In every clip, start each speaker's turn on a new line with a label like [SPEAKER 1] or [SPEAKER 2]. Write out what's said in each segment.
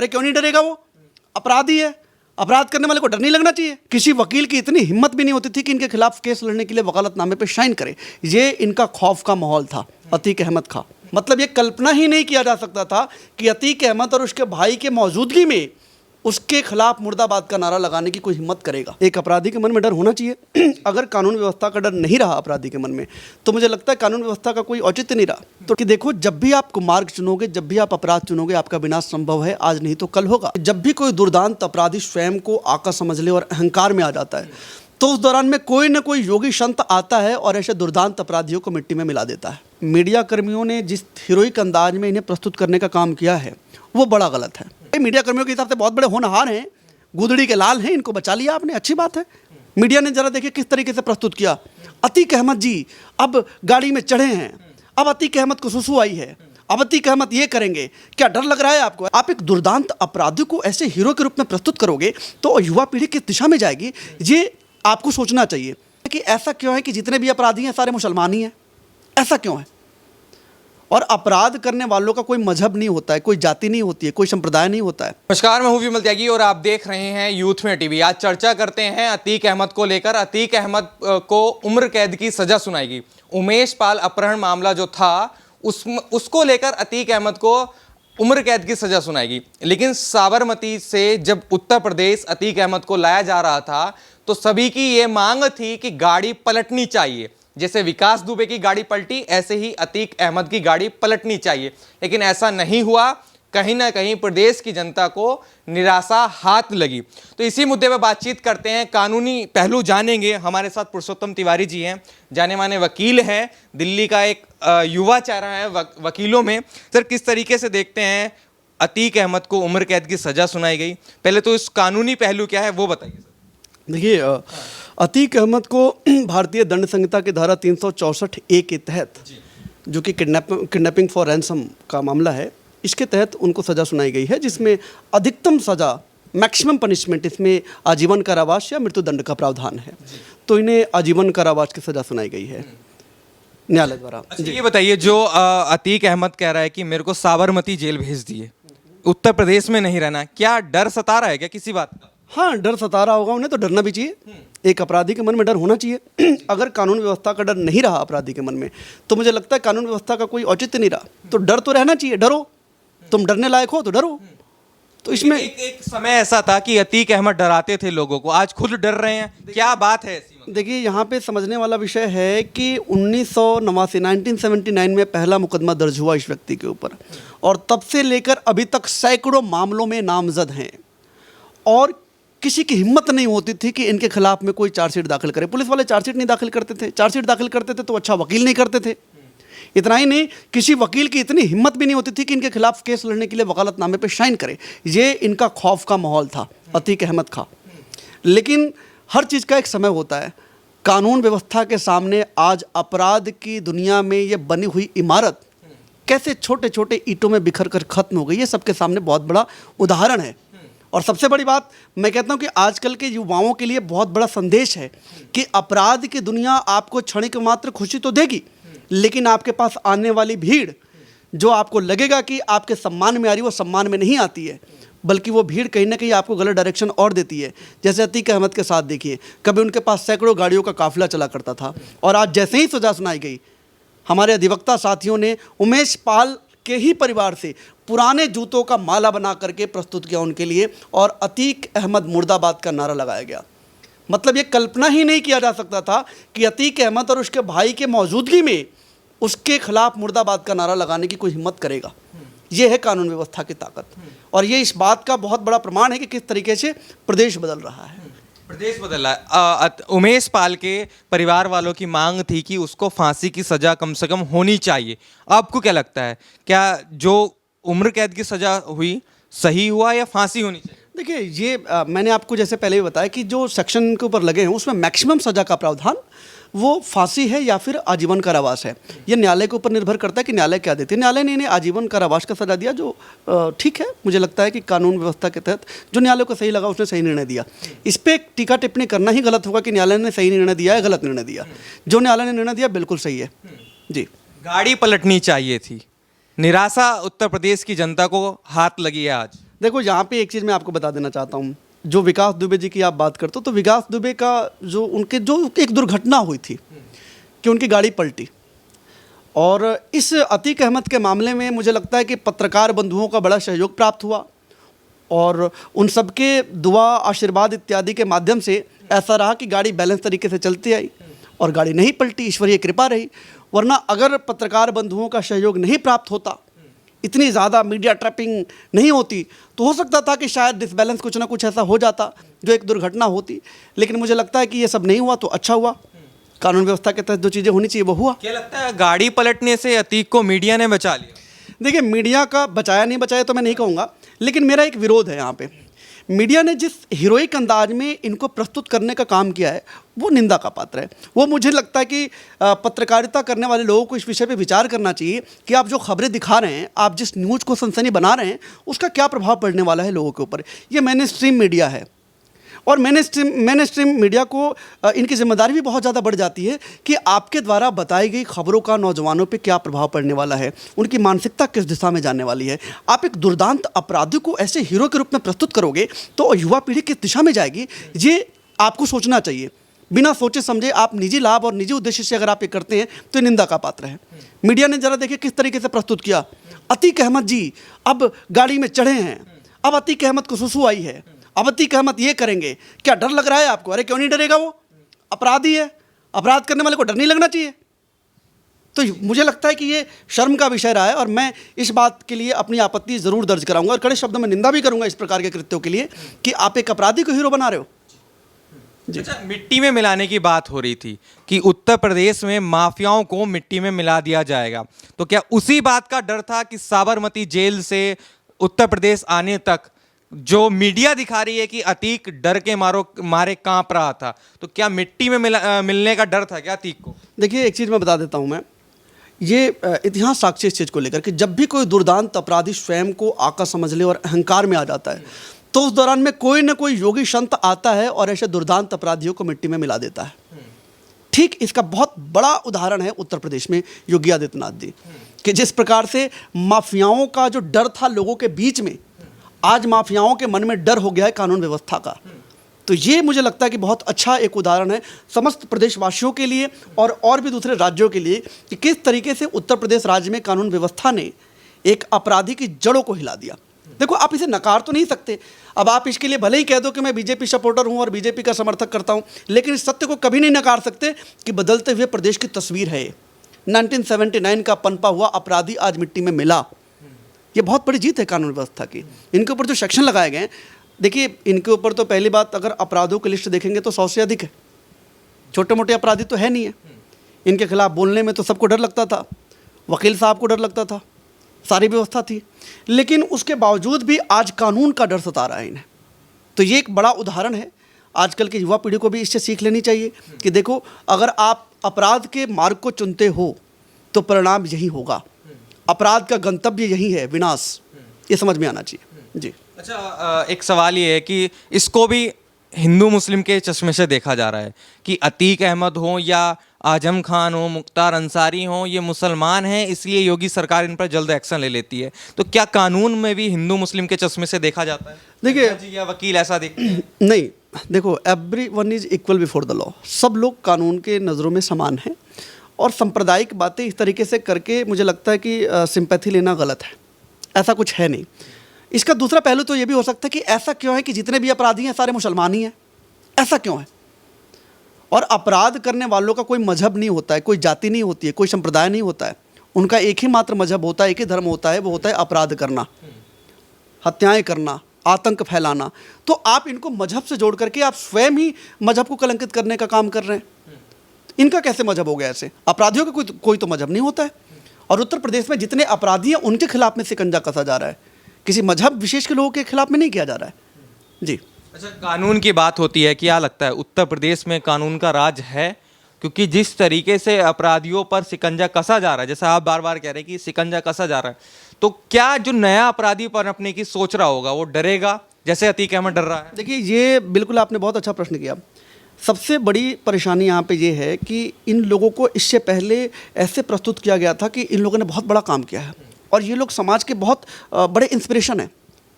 [SPEAKER 1] अरे क्यों नहीं डरेगा? वो अपराधी है, अपराध करने वाले को डर नहीं लगना चाहिए। किसी वकील की इतनी हिम्मत भी नहीं होती थी कि इनके खिलाफ केस लड़ने के लिए वकालतनामे पे साइन करे। ये इनका खौफ का माहौल था अतीक अहमद का। मतलब ये कल्पना ही नहीं किया जा सकता था कि अतीक अहमद और उसके भाई के मौजूदगी में उसके खिलाफ मुर्दाबाद का नारा लगाने की कोई हिम्मत करेगा। एक अपराधी के मन में डर होना चाहिए। अगर कानून व्यवस्था का डर नहीं रहा अपराधी के मन में, तो मुझे लगता है कानून व्यवस्था का कोई औचित्य नहीं रहा। तो कि देखो, जब भी आप मार्ग चुनोगे, जब भी आप अपराध चुनोगे, आपका विनाश संभव है, आज नहीं तो कल होगा। जब भी कोई दुर्दांत अपराधी स्वयं को आका समझ ले और अहंकार में आ जाता है, तो उस दौरान में कोई ना कोई योगी संत आता है और ऐसे दुर्दांत अपराधियों को मिट्टी में मिला देता है। मीडिया कर्मियों ने जिस हीरोइक अंदाज में इन्हें प्रस्तुत करने का काम किया है, वो बड़ा गलत है। मीडिया कर्मियों के हिसाब से बहुत बड़े होनहार हैं, गुदड़ी के लाल हैं, इनको बचा लिया आपने, अच्छी बात है। मीडिया ने जरा देखिए किस तरीके से प्रस्तुत किया। अतीक अहमद जी अब गाड़ी में चढ़े हैं, अब अतीक अहमद को सुसु आई है, अब अतीक अहमद ये करेंगे, क्या डर लग रहा है आपको? आप एक दुर्दांत अपराधी को ऐसे हीरो के रूप में प्रस्तुत करोगे तो युवा पीढ़ी किस दिशा में जाएगी, ये आपको सोचना चाहिए। कि ऐसा क्यों है कि जितने भी अपराधी हैं सारे मुसलमान ही हैं? ऐसा क्यों है? और अपराध करने वालों का कोई मजहब नहीं होता है, कोई जाति नहीं होती है, कोई संप्रदाय नहीं होता है।
[SPEAKER 2] नमस्कार, मैं हूं विमल त्यागी और आप देख रहे हैं यूथ में टीवी। आज चर्चा करते हैं अतीक अहमद को लेकर। अतीक अहमद को उम्र कैद की सजा सुनाई गई। उमेश पाल अपहरण मामला जो था उसको लेकर अतीक अहमद को उम्र कैद की सजा सुनाई गई। लेकिन साबरमती से जब उत्तर प्रदेश अतीक अहमद को लाया जा रहा था तो सभी की ये मांग थी कि गाड़ी पलटनी चाहिए। जैसे विकास दुबे की गाड़ी पलटी, ऐसे ही अतीक अहमद की गाड़ी पलटनी चाहिए। लेकिन ऐसा नहीं हुआ। कहीं ना कहीं प्रदेश की जनता को निराशा हाथ लगी। तो इसी मुद्दे पर बातचीत करते हैं, कानूनी पहलू जानेंगे। हमारे साथ पुरुषोत्तम तिवारी जी हैं, जाने माने वकील हैं, दिल्ली का एक युवा चेहरा है वकीलों में। सर, किस तरीके से देखते हैं अतीक अहमद को उम्र कैद की सजा सुनाई गई? पहले तो इस कानूनी पहलू क्या है वो बताइए।
[SPEAKER 1] देखिए, अतीक अहमद को भारतीय दंड संहिता की धारा 364A के तहत, जो कि किडनैपिंग फॉर रैंसम का मामला है, इसके तहत उनको सज़ा सुनाई गई है, जिसमें अधिकतम सज़ा, मैक्सिमम पनिशमेंट, इसमें आजीवन कारावास या मृत्युदंड का प्रावधान है। तो इन्हें आजीवन कारावास की सज़ा सुनाई गई है न्यायालय द्वारा।
[SPEAKER 2] ये बताइए, जो अतीक अहमद कह रहा है कि मेरे को साबरमती जेल भेज दिए, उत्तर प्रदेश में नहीं रहना, क्या डर सता रहा है क्या किसी बात का?
[SPEAKER 1] हाँ, डर सता रहा होगा, उन्हें तो डरना भी चाहिए। एक अपराधी के मन में डर होना चाहिए। अगर कानून व्यवस्था का डर नहीं रहा अपराधी के मन में, तो मुझे लगता है कानून व्यवस्था का कोई औचित्य नहीं रहा। तो डर तो रहना चाहिए, डरो, तुम डरने लायक हो तो डरो। तो इसमें
[SPEAKER 2] एक समय ऐसा था कि अतीक अहमद डराते थे लोगों को, आज खुद डर रहे हैं, क्या बात है ऐसी?
[SPEAKER 1] देखिए, यहाँ पे समझने वाला विषय है कि 1979 में पहला मुकदमा दर्ज हुआ इस व्यक्ति के ऊपर, और तब से लेकर अभी तक सैकड़ों मामलों में नामजद हैं, और किसी की हिम्मत नहीं होती थी कि इनके खिलाफ में कोई चार्जशीट दाखिल करे। पुलिस वाले चार्जशीट नहीं दाखिल करते थे, चार्जशीट दाखिल करते थे तो अच्छा वकील नहीं करते थे। इतना ही नहीं, किसी वकील की इतनी हिम्मत भी नहीं होती थी कि इनके खिलाफ केस लड़ने के लिए वकालतनामे पे साइन करे। ये इनका खौफ का माहौल था अतीक अहमद का। लेकिन हर चीज़ का एक समय होता है। कानून व्यवस्था के सामने आज अपराध की दुनिया में ये बनी हुई इमारत कैसे छोटे छोटे ईंटों में बिखर कर खत्म हो गई, ये सबके सामने बहुत बड़ा उदाहरण है। और सबसे बड़ी बात मैं कहता हूँ कि आजकल के युवाओं के लिए बहुत बड़ा संदेश है कि अपराध की दुनिया आपको क्षणिक मात्र खुशी तो देगी, लेकिन आपके पास आने वाली भीड़ जो आपको लगेगा कि आपके सम्मान में आ रही, वो सम्मान में नहीं आती है, बल्कि वो भीड़ कहीं ना कहीं आपको गलत डायरेक्शन और देती है। जैसे अतीक अहमद के साथ देखिए, कभी उनके पास सैकड़ों गाड़ियों का काफिला चला करता था, और आज जैसे ही सजा सुनाई गई, हमारे अधिवक्ता साथियों ने उमेश पाल के ही परिवार से पुराने जूतों का माला बना करके प्रस्तुत किया उनके लिए, और अतीक अहमद मुर्दाबाद का नारा लगाया गया। मतलब ये कल्पना ही नहीं किया जा सकता था कि अतीक अहमद और उसके भाई के मौजूदगी में उसके खिलाफ मुर्दाबाद का नारा लगाने की कोई हिम्मत करेगा। ये है कानून व्यवस्था की ताकत, और ये इस बात का बहुत बड़ा प्रमाण है कि किस तरीके से प्रदेश बदल रहा है।
[SPEAKER 2] प्रदेश बदला है। उमेश पाल के परिवार वालों की मांग थी कि उसको फांसी की सजा कम से कम होनी चाहिए। आपको क्या लगता है, क्या जो उम्र कैद की सजा हुई सही हुआ या फांसी होनी चाहिए?
[SPEAKER 1] देखिए, ये मैंने आपको जैसे पहले ही बताया कि जो सेक्शन के ऊपर लगे हैं उसमें मैक्सिमम सजा का प्रावधान वो फांसी है या फिर आजीवन कारावास है। ये न्यायालय के ऊपर निर्भर करता है कि न्यायालय क्या देते हैं। न्यायालय ने इन्हें आजीवन कारावास का सजा दिया, जो ठीक है। मुझे लगता है कि कानून व्यवस्था के तहत जो न्यायालय को सही लगा उसने सही निर्णय दिया। इस पर टीका टिप्पणी करना ही गलत होगा कि न्यायालय ने सही निर्णय दिया है, गलत निर्णय दिया। जो न्यायालय ने निर्णय दिया बिल्कुल सही है जी।
[SPEAKER 2] गाड़ी पलटनी चाहिए थी, निराशा उत्तर प्रदेश की जनता को हाथ लगी है आज।
[SPEAKER 1] देखो यहाँ पे एक चीज़ मैं आपको बता देना चाहता हूँ, जो विकास दुबे जी की आप बात करते हो, तो विकास दुबे का जो एक दुर्घटना हुई थी कि उनकी गाड़ी पलटी, और इस अतीक अहमद के मामले में मुझे लगता है कि पत्रकार बंधुओं का बड़ा सहयोग प्राप्त हुआ, और उन सबके दुआ आशीर्वाद इत्यादि के माध्यम से ऐसा रहा कि गाड़ी बैलेंस तरीके से चलती आई और गाड़ी नहीं पलटी, ईश्वरीय कृपा रही। वरना अगर पत्रकार बंधुओं का सहयोग नहीं प्राप्त होता, इतनी ज़्यादा मीडिया ट्रैपिंग नहीं होती, तो हो सकता था कि शायद डिसबैलेंस कुछ ना कुछ ऐसा हो जाता जो एक दुर्घटना होती। लेकिन मुझे लगता है कि ये सब नहीं हुआ, तो अच्छा हुआ। कानून व्यवस्था के तहत जो चीज़ें होनी चाहिए वो हुआ।
[SPEAKER 2] क्या लगता है गाड़ी पलटने से अतीक को मीडिया ने बचा लिया?
[SPEAKER 1] देखिए, मीडिया का बचाया नहीं बचाया तो मैं नहीं कहूँगा, लेकिन मेरा एक विरोध है यहाँ पे। मीडिया ने जिस हीरोइक अंदाज में इनको प्रस्तुत करने का काम किया है वो निंदा का पात्र है। वो मुझे लगता है कि पत्रकारिता करने वाले लोगों को इस विषय पे विचार करना चाहिए कि आप जो खबरें दिखा रहे हैं, आप जिस न्यूज़ को सनसनी बना रहे हैं, उसका क्या प्रभाव पड़ने वाला है लोगों के ऊपर। ये मेन स्ट्रीम मीडिया है, और मेन स्ट्रीम मीडिया को इनकी जिम्मेदारी भी बहुत ज़्यादा बढ़ जाती है कि आपके द्वारा बताई गई खबरों का नौजवानों पे क्या प्रभाव पड़ने वाला है, उनकी मानसिकता किस दिशा में जाने वाली है। आप एक दुर्दांत अपराधी को ऐसे हीरो के रूप में प्रस्तुत करोगे तो युवा पीढ़ी किस दिशा में जाएगी, ये आपको सोचना चाहिए। बिना सोचे समझे आप निजी लाभ और निजी उद्देश्य से अगर आप ये करते हैं तो ये निंदा का पात्र है। मीडिया ने जरा देखिए किस तरीके से प्रस्तुत किया। अतीक अहमद जी अब गाड़ी में चढ़े हैं, अब अतीक अहमद को सुसु आई है, अब अतीक अहमद ये करेंगे, क्या डर लग रहा है आपको? अरे क्यों नहीं डरेगा, वो अपराधी है। अपराध करने वाले को डर नहीं लगना चाहिए। तो मुझे लगता है कि ये शर्म का विषय रहा है, और मैं इस बात के लिए अपनी आपत्ति ज़रूर दर्ज कराऊंगा और कड़े शब्दों में निंदा भी करूंगा इस प्रकार के कृत्यों के लिए कि आप एक अपराधी को हीरो बना रहे हो।
[SPEAKER 2] अच्छा, मिट्टी में मिलाने की बात हो रही थी कि उत्तर प्रदेश में माफियाओं को मिट्टी में मिला दिया जाएगा, तो क्या उसी बात का डर था कि साबरमती जेल से उत्तर प्रदेश आने तक जो मीडिया दिखा रही है कि अतीक डर के मारे कांप रहा था, तो क्या मिट्टी में मिलने का डर था क्या अतीक को?
[SPEAKER 1] देखिए, एक चीज़ मैं बता देता हूँ, मैं ये इतिहास साक्षी इस चीज़ को लेकर कि जब भी कोई दुर्दांत अपराधी स्वयं को आका समझ ले और अहंकार में आ जाता है, तो उस दौरान में कोई ना कोई योगी संत आता है और ऐसे दुर्दांत अपराधियों को मिट्टी में मिला देता है। ठीक इसका बहुत बड़ा उदाहरण है उत्तर प्रदेश में योगी आदित्यनाथ जी, कि जिस प्रकार से माफियाओं का जो डर था लोगों के बीच में, आज माफियाओं के मन में डर हो गया है कानून व्यवस्था का। तो ये मुझे लगता है कि बहुत अच्छा एक उदाहरण है समस्त प्रदेशवासियों के लिए और भी दूसरे राज्यों के लिए कि किस तरीके से उत्तर प्रदेश राज्य में कानून व्यवस्था ने एक अपराधी की जड़ों को हिला दिया। देखो, आप इसे नकार तो नहीं सकते। अब आप इसके लिए भले ही कह दो कि मैं बीजेपी सपोर्टर हूं और बीजेपी का समर्थक करता हूं, लेकिन इस सत्य को कभी नहीं नकार सकते कि बदलते हुए प्रदेश की तस्वीर है। 1979 का पनपा हुआ अपराधी आज मिट्टी में मिला। ये बहुत बड़ी जीत है कानून व्यवस्था की। इनके ऊपर जो सेक्शन लगाए गए हैं, देखिए, इनके ऊपर तो पहली बात अगर अपराधों की लिस्ट देखेंगे तो 100 से अधिक है। छोटे मोटे अपराधी तो है नहीं है। इनके खिलाफ बोलने में तो सबको डर लगता था, वकील साहब को डर लगता था, सारी व्यवस्था थी, लेकिन उसके बावजूद भी आज कानून का डर सता रहा है इन्हें। तो ये एक बड़ा उदाहरण है। आजकल की युवा पीढ़ी को भी इससे सीख लेनी चाहिए कि देखो, अगर आप अपराध के मार्ग को चुनते हो तो परिणाम यही होगा। अपराध का गंतव्य यही है, विनाश। ये समझ में आना चाहिए जी।
[SPEAKER 2] अच्छा, एक सवाल ये है कि इसको भी हिंदू मुस्लिम के चश्मे से देखा जा रहा है कि अतीक अहमद हो या आजम खान हो, मुख्तार अंसारी हो, ये मुसलमान हैं, इसलिए योगी सरकार इन पर जल्द एक्शन ले लेती है। तो क्या कानून में भी हिंदू मुस्लिम के चश्मे से देखा जाता है?
[SPEAKER 1] देखिए,
[SPEAKER 2] जी या वकील ऐसा देखते हैं?
[SPEAKER 1] नहीं, देखो, everyone is equal before the law. सब लोग कानून के नज़रों में समान हैं, और सांप्रदायिक बातें इस तरीके से करके मुझे लगता है कि सिंपैथी लेना गलत है। ऐसा कुछ है नहीं। इसका दूसरा पहलू तो ये भी हो सकता है कि ऐसा क्यों है कि जितने भी अपराधी हैं सारे मुसलमान ही हैं? ऐसा क्यों है? और अपराध करने वालों का कोई मजहब नहीं होता है, कोई जाति नहीं होती है, कोई संप्रदाय नहीं होता है। उनका एक ही मात्र मजहब होता है, एक ही धर्म होता है, वो होता है अपराध करना, हत्याएं करना, आतंक फैलाना। तो आप इनको मजहब से जोड़ करके आप स्वयं ही मजहब को कलंकित करने का काम कर रहे हैं। इनका कैसे मजहब हो गया ऐसे? अपराधियों का कोई तो मजहब नहीं होता है। और उत्तर प्रदेश में जितने अपराधी हैं उनके खिलाफ में शिकंजा कसा जा रहा है, किसी मजहब विशेष के लोगों के खिलाफ में नहीं किया जा रहा है जी।
[SPEAKER 2] अच्छा, कानून की बात होती है, क्या लगता है उत्तर प्रदेश में कानून का राज है? क्योंकि जिस तरीके से अपराधियों पर शिकंजा कसा जा रहा है, जैसा आप बार बार कह रहे हैं कि शिकंजा कसा जा रहा है, तो क्या जो नया अपराधी पनपने की सोच रहा होगा वो डरेगा जैसे अतीक अहमद डर रहा है?
[SPEAKER 1] देखिए, ये बिल्कुल आपने बहुत अच्छा प्रश्न किया। सबसे बड़ी परेशानी यहाँ पे ये है कि इन लोगों को इससे पहले ऐसे प्रस्तुत किया गया था कि इन लोगों ने बहुत बड़ा काम किया है और ये लोग समाज के बहुत बड़े इंस्पिरेशन हैं।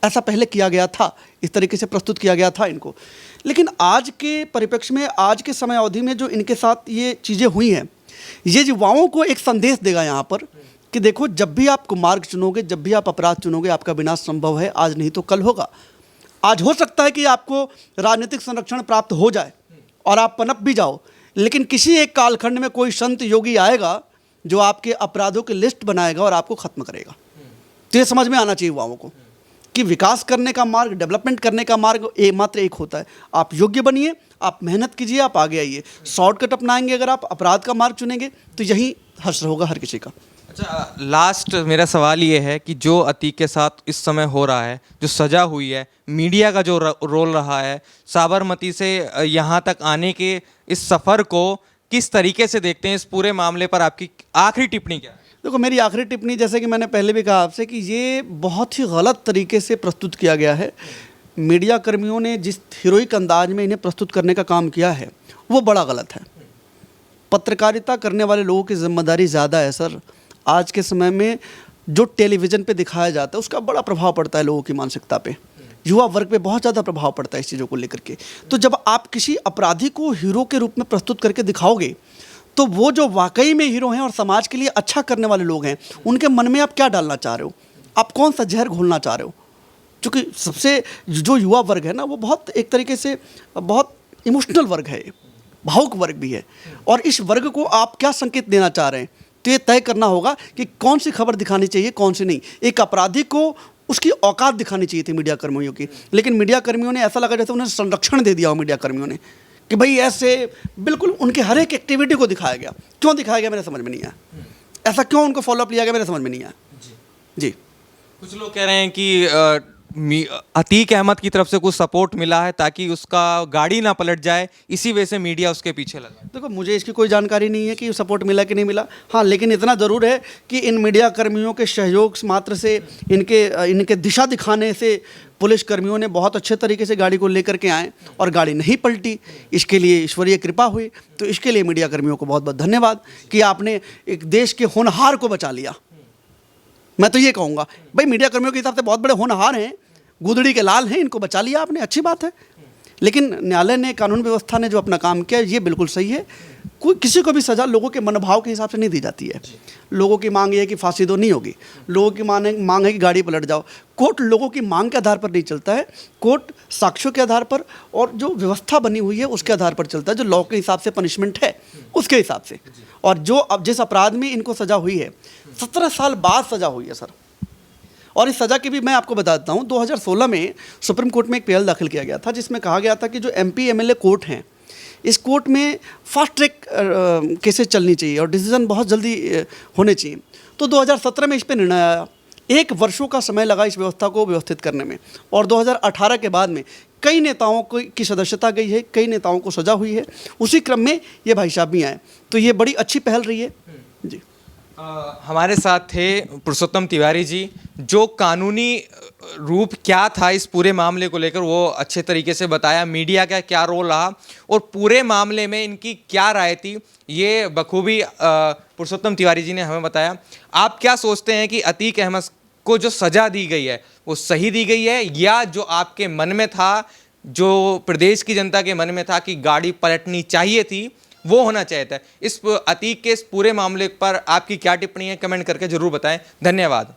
[SPEAKER 1] ऐसा पहले किया गया था, इस तरीके से प्रस्तुत किया गया था इनको। लेकिन आज के परिप्रेक्ष्य में, आज के समय अवधि में जो इनके साथ ये चीज़ें हुई हैं, ये युवाओं को एक संदेश देगा यहाँ पर कि देखो, जब भी आप मार्ग चुनोगे, जब भी आप अपराध चुनोगे, आपका विनाश संभव है, आज नहीं तो कल होगा। आज हो सकता है कि आपको राजनीतिक संरक्षण प्राप्त हो जाए और आप पनप भी जाओ, लेकिन किसी एक कालखंड में कोई संत योगी आएगा जो आपके अपराधों की लिस्ट बनाएगा और आपको ख़त्म करेगा। तो ये समझ में आना चाहिए युवाओं को कि विकास करने का मार्ग, डेवलपमेंट करने का मार्ग मात्र एक होता है। आप योग्य बनिए, आप मेहनत कीजिए, आप आगे आइए। शॉर्टकट अपनाएंगे अगर आप, अपराध का मार्ग चुनेंगे, तो यही हश्र होगा हर किसी का।
[SPEAKER 2] अच्छा, लास्ट मेरा सवाल ये है कि जो अतीक के साथ इस समय हो रहा है, जो सज़ा हुई है, मीडिया का जो रोल रहा है, साबरमती से यहाँ तक आने के इस सफ़र को किस तरीके से देखते हैं? इस पूरे मामले पर आपकी आखिरी टिप्पणी क्या है?
[SPEAKER 1] देखो, मेरी आखिरी टिप्पणी, जैसे कि मैंने पहले भी कहा आपसे, कि ये बहुत ही गलत तरीके से प्रस्तुत किया गया है। मीडिया कर्मियों ने जिस हीरोइक अंदाज में इन्हें प्रस्तुत करने का काम किया है, वो बड़ा गलत है। पत्रकारिता करने वाले लोगों की जिम्मेदारी ज़्यादा है सर। आज के समय में जो टेलीविज़न पे दिखाया जाता है, उसका बड़ा प्रभाव पड़ता है लोगों की मानसिकता पे, युवा वर्ग पे बहुत ज़्यादा प्रभाव पड़ता है इस चीज़ों को लेकर के। तो जब आप किसी अपराधी को हीरो के रूप में प्रस्तुत करके दिखाओगे, तो वो जो वाकई में हीरो हैं और समाज के लिए अच्छा करने वाले लोग हैं, उनके मन में आप क्या डालना चाह रहे हो? आप कौन सा जहर घोलना चाह रहे हो? क्योंकि सबसे जो युवा वर्ग है ना, वो बहुत एक तरीके से बहुत इमोशनल वर्ग है, भावुक वर्ग भी है। और इस वर्ग को आप क्या संकेत देना चाह रहे हैं, तो ये तय करना होगा कि कौन सी खबर दिखानी चाहिए, कौन सी नहीं। एक अपराधी को उसकी औकात दिखानी चाहिए थी मीडिया कर्मियों की, लेकिन मीडिया कर्मियों ने ऐसा लगा जैसे उन्हें संरक्षण दे दिया हो मीडिया कर्मियों ने, कि भाई ऐसे बिल्कुल उनके हर एक एक्टिविटी को दिखाया गया। क्यों दिखाया गया मेरे समझ में नहीं आया, ऐसा क्यों उनको फॉलोअप लिया गया मेरे समझ में नहीं आया जी।
[SPEAKER 2] कुछ लोग कह रहे हैं कि अतीक अहमद की तरफ से कुछ सपोर्ट मिला है ताकि उसका गाड़ी ना पलट जाए, इसी वजह से मीडिया उसके पीछे लगा।
[SPEAKER 1] देखो, मुझे इसकी कोई जानकारी नहीं है कि सपोर्ट मिला कि नहीं मिला। हाँ, लेकिन इतना ज़रूर है कि इन मीडिया कर्मियों के सहयोग मात्र से, इनके दिशा दिखाने से पुलिस कर्मियों ने बहुत अच्छे तरीके से गाड़ी को लेकर के आए और गाड़ी नहीं पलटी। इसके लिए ईश्वरीय कृपा हुई। तो इसके लिए मीडिया कर्मियों को बहुत बहुत धन्यवाद कि आपने एक देश के होनहार को बचा लिया। मैं तो ये कहूँगा, भाई मीडिया कर्मियों के हिसाब से बहुत बड़े होनहार हैं, गुदड़ी के लाल हैं, इनको बचा लिया आपने, अच्छी बात है। लेकिन न्यायालय ने, कानून व्यवस्था ने जो अपना काम किया, ये बिल्कुल सही है। कोई किसी को भी सज़ा लोगों के मनोभाव के हिसाब से नहीं दी जाती है। लोगों की मांग ये है कि फांसी दो, नहीं होगी। लोगों की मांग है कि गाड़ी पलट जाओ। कोर्ट लोगों की मांग के आधार पर नहीं चलता है, कोर्ट साक्ष्यों के आधार पर और जो व्यवस्था बनी हुई है उसके आधार पर चलता है, जो लॉ के हिसाब से पनिशमेंट है उसके हिसाब से। और जो अब जिस अपराध में इनको सज़ा हुई है, 17 साल बाद सज़ा हुई है सर। और इस सज़ा की भी मैं आपको बता देता हूँ, 2016 में सुप्रीम कोर्ट में एक पीएल दाखिल किया गया था, जिसमें कहा गया था कि जो एमपी एमएलए कोर्ट हैं, इस कोर्ट में फास्ट ट्रैक केसेस चलनी चाहिए और डिसीजन बहुत जल्दी होने चाहिए। तो 2017 में इस पर निर्णय आया। 1 वर्षों का समय लगा इस व्यवस्था को व्यवस्थित करने में, और 2018 के बाद में कई नेताओं की सदस्यता गई है, कई नेताओं को सज़ा हुई है। उसी क्रम में ये भाई साहब भी आए, तो ये बड़ी अच्छी पहल रही है जी।
[SPEAKER 2] हमारे साथ थे पुरुषोत्तम तिवारी जी, जो कानूनी रूप क्या था इस पूरे मामले को लेकर वो अच्छे तरीके से बताया, मीडिया का क्या रोल रहा और पूरे मामले में इनकी क्या राय थी, ये बखूबी पुरुषोत्तम तिवारी जी ने हमें बताया। आप क्या सोचते हैं कि अतीक अहमद को जो सज़ा दी गई है वो सही दी गई है, या जो आपके मन में था, जो प्रदेश की जनता के मन में था कि गाड़ी पलटनी चाहिए थी, वो होना चाहिए था? इस अतीक के इस पूरे मामले पर आपकी क्या टिप्पणी है, कमेंट करके जरूर बताएं। धन्यवाद।